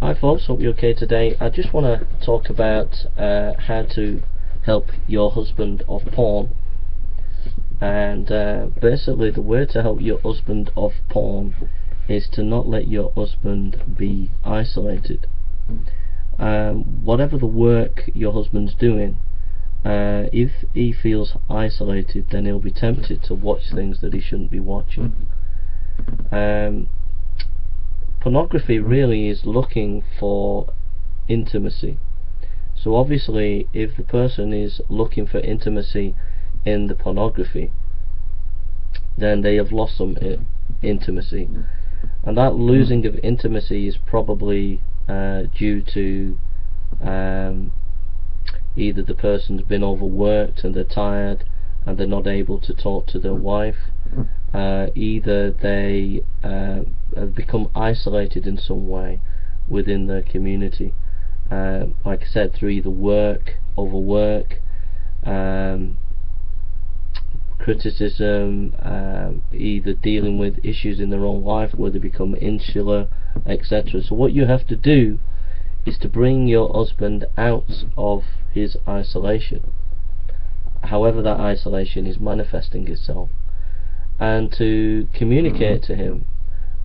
Hi folks, hope you're okay today. I just want to talk about how to help your husband off porn. And basically the way to help your husband off porn is to not let your husband be isolated. Whatever the work your husband's doing, if he feels isolated, then he'll be tempted to watch things that he shouldn't be watching. Pornography really is looking for intimacy. So obviously if the person is looking for intimacy in the pornography, then they have lost some intimacy, and that losing of intimacy is probably due to either the person's been overworked and they're tired and they're not able to talk to their wife, either they have become isolated in some way within their community, like I said, through either overwork, criticism, either dealing with issues in their own life where they become insular, etc. So what you have to do is to bring your husband out of his isolation, however that isolation is manifesting itself, and to communicate to him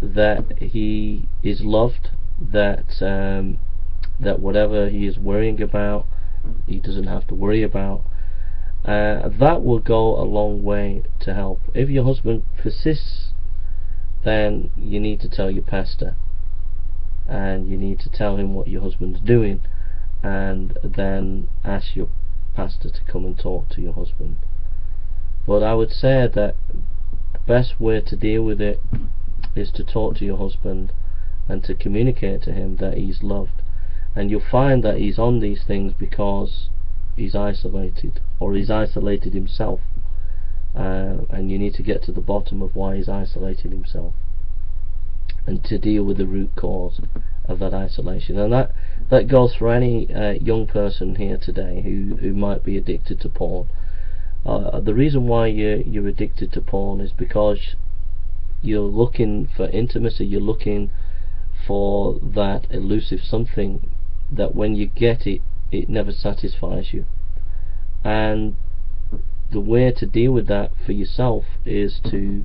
that he is loved, that that whatever he is worrying about, he doesn't have to worry about. That will go a long way to help. If your husband persists, then you need to tell your pastor, and you need to tell him what your husband's doing, and then ask your pastor to come and talk to your husband. But I would say that the best way to deal with it is to talk to your husband and to communicate to him that he's loved. And you'll find that he's on these things because he's isolated, or he's isolated himself, and you need to get to the bottom of why he's isolated himself and to deal with the root cause of that isolation. And that goes for any young person here today who might be addicted to porn. The reason why you're addicted to porn is because you're looking for intimacy, you're looking for that elusive something that when you get it, it never satisfies you. And the way to deal with that for yourself is to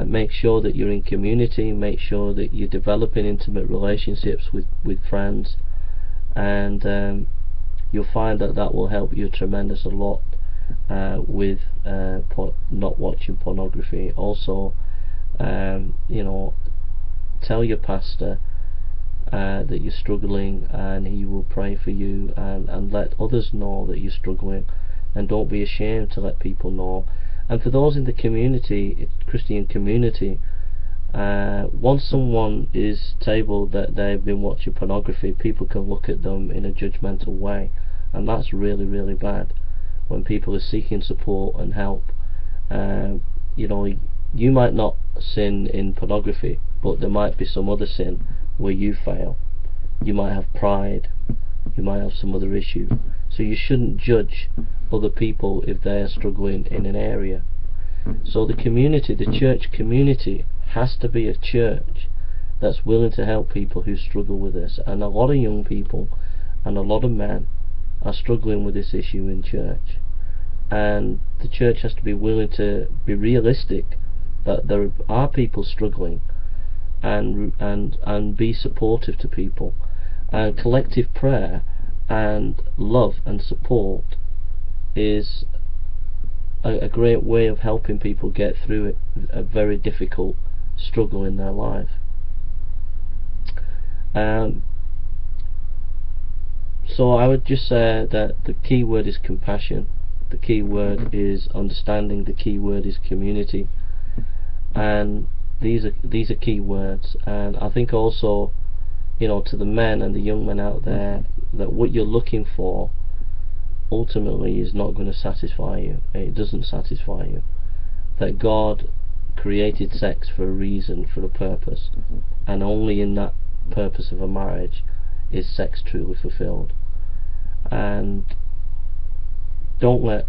make sure that you're in community, make sure that you're developing intimate relationships with friends, and you'll find that that will help you a tremendous lot with not watching pornography. Also, you know, tell your pastor that you're struggling, and he will pray for you, and let others know that you're struggling, and don't be ashamed to let people know. And for those in the community, Christian community, once someone is tabled that they've been watching pornography, people can look at them in a judgmental way, and that's really, really bad. When people are seeking support and help, you know, you might not sin in pornography, but there might be some other sin where you fail. You might have pride, you might have some other issue, so you shouldn't judge other people if they're struggling in an area. So the community, the church community, has to be a church that's willing to help people who struggle with this. And a lot of young people and a lot of men are struggling with this issue in church, and the church has to be willing to be realistic that there are people struggling, and be supportive to people. And collective prayer and love and support is a great way of helping people get through a very difficult struggle in their life. So I would just say that the key word is compassion, the key word is understanding, the key word is community, and these are key words. And I think also, you know, to the men and the young men out there, that what you're looking for ultimately is not going to satisfy you. It doesn't satisfy you. That God created sex for a reason, for a purpose, and only in that purpose of a marriage is sex truly fulfilled. And don't let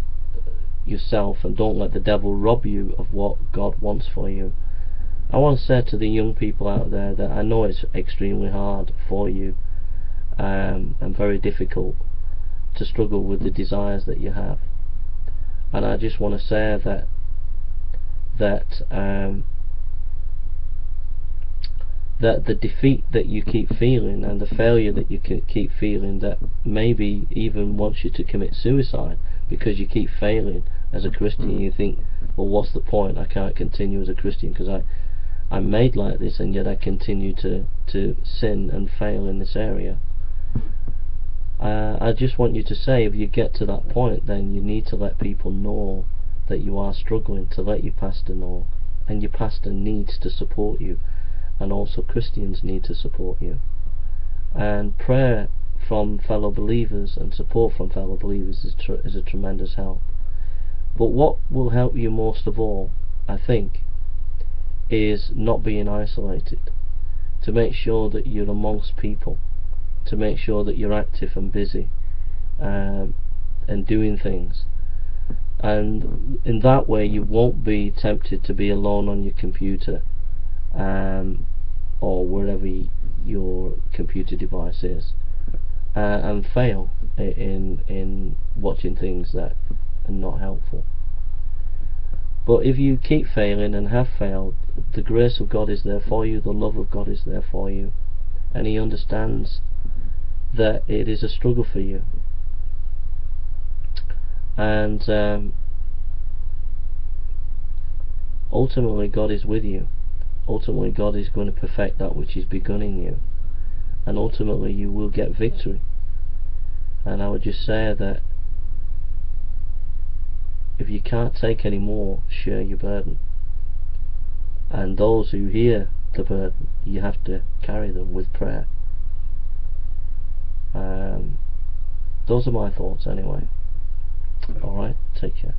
yourself and don't let the devil rob you of what God wants for you. I want to say to the young people out there that I know it's extremely hard for you, and very difficult to struggle with the desires that you have, and I just want to say that the defeat that you keep feeling and the failure that you keep feeling, that maybe even wants you to commit suicide, because you keep failing as a Christian. You think, well, what's the point? I can't continue as a Christian because I'm made like this, and yet I continue to sin and fail in this area. I just want you to say, if you get to that point, then you need to let people know that you are struggling, to let your pastor know, and your pastor needs to support you, and also Christians need to support you. And prayer from fellow believers and support from fellow believers is a tremendous help. But what will help you most of all, I think, is not being isolated, to make sure that you're amongst people, to make sure that you're active and busy, and doing things, and in that way you won't be tempted to be alone on your computer, or wherever your computer device is, and fail in watching things that are not helpful. But if you keep failing and have failed, the grace of God is there for you, the love of God is there for you, and He understands that it is a struggle for you. And ultimately God is with you. Ultimately God is going to perfect that which He's begun in you, and ultimately you will get victory. And I would just say that if you can't take any more, share your burden, and those who hear the burden, you have to carry them with prayer. Those are my thoughts anyway. Alright, take care.